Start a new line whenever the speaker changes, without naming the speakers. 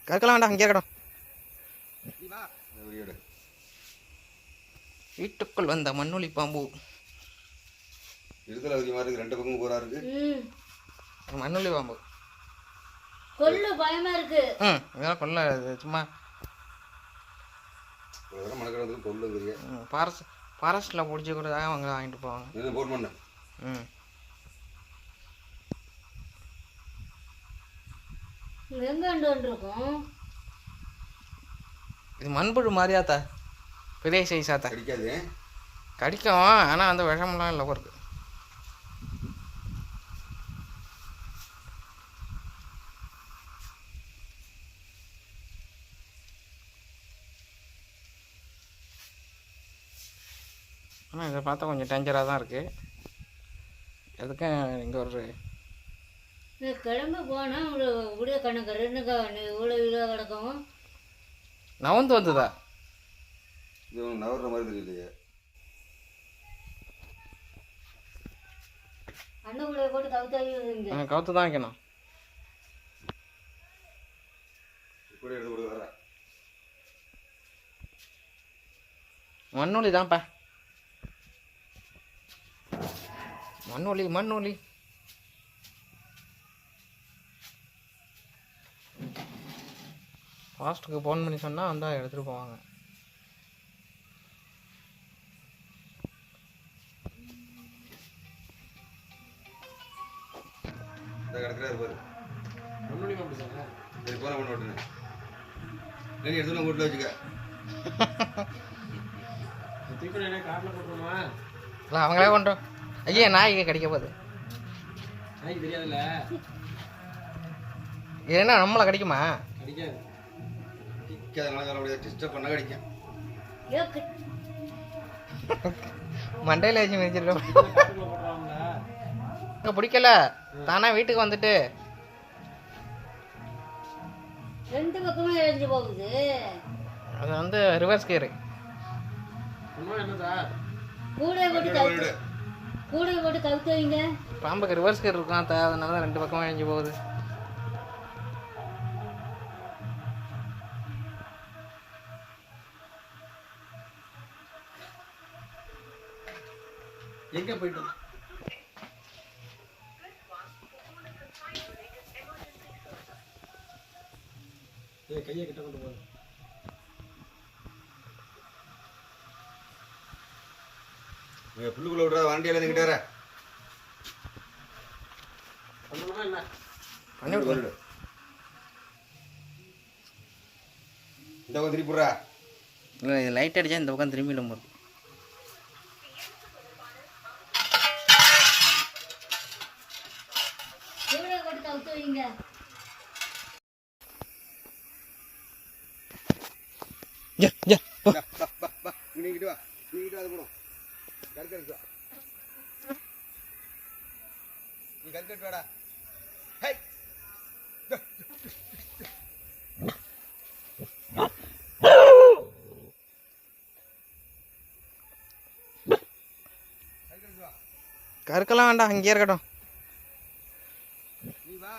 கற்கலாம் வேண்டாம், அங்கே இருக்கட்டும். வீட்டுக்குள் வந்த மண்ணுளி பாம்பு.
இருதல அதிகமாக இருக்கு, ரெண்டு பக்கமும் கூரா இருக்கு.
மண்ணுளி பாம்பு
கொள்ளு பயமா இருக்கு.
இதெல்லாம் கொல்ல சும்மா
மணக்கிறது கொல்லுங்கிறிய.
ஃபாரஸ்ட்டில் பிடிச்சி கூட அவங்க வாங்கிட்டு போவாங்க.
இது போட் பண்ண.
எங்கே வந்துருக்கும்?
இது மண்புழு மாதிரியாத்தா, பெரிய சைஸாத்தா.
கடிக்காது,
கடிக்கும். ஆனால் அந்த விஷமெல்லாம் இல்லை இருக்கு. ஆனால் இதை பார்த்தா கொஞ்சம் டேஞ்சராக தான் இருக்குது. எதுக்கும் இங்கே ஒரு
கிளம்பி போனால் உங்களுக்கு விடிய கணக்கு ரெண்டுக்கா இவ்வளோ இவ்வளோ கிடக்கும்.
நவந்து வந்ததா?
இது நவர்ற மாதிரி தெரியலையே.
அண்ணுக்குள்ளே போட்டு கவுத்தாங்க.
கவுத்து தான் வைக்கணும்.
இப்படி எடுத்து கொடுக்க வர
மண்ணொலி தான்ப்பா. மண்ணொலி மண்ணொலி. ஃபாஸ்ட்டுக்கு ஃபோன் பண்ணி சொன்னால் வந்தால் எடுத்துகிட்டு போவாங்க.
கிடக்குறாரு பாரு. சரி போன பண்ண விட்டுருங்க. நீ எடுத்து வீட்டில் வச்சுக்க.
இல்லை அவங்களே கொண்டோம். ஐயா நாய்க்கு கடிக்க போகுது.
நாய்க்கு தெரியாதுல்ல.
ஏன்னா நம்மளை கடிக்குமா?
கடிக்காது.
டிஸ்டர்ப் பண்ண கடிக்கும்.
மண்டையில் வச்சு மிதிச்சிருக்கோம். பிடிக்கல தானே வீட்டுக்கு வந்துட்டு
ரெண்டு பக்கமே எழுந்து போகுது.
அது வந்து ரிவர்ஸ் கியர்.
கூட போட்டு கவுத்துவீங்க.
பாம்புக்கு ரிவர்ஸ் கியர் இருக்கும், அதனால தான் ரெண்டு பக்கமும் எழுந்து போகுது.
எங்கே போயிட்டோம்? கையை கிட்ட கொண்டு போகுது.
புல்லுக்குள்ள விடுற வண்டியில இருந்துகிட்டே
பண்ணி விடு.
இந்த பக்கம் திருப்பிடுறா.
இல்லை இது லைட் அடிச்சா இந்த பக்கம் திரும்பிடும் போது.
நீங்கிட்டு வா, நீங்கிட்டு அது போடும். கற்கட்டு வா, நீ கற்கட்டு வாடா.
கற்கலாம் வேண்டாம், அங்கேயே இருக்கட்டும்.
நீ வா.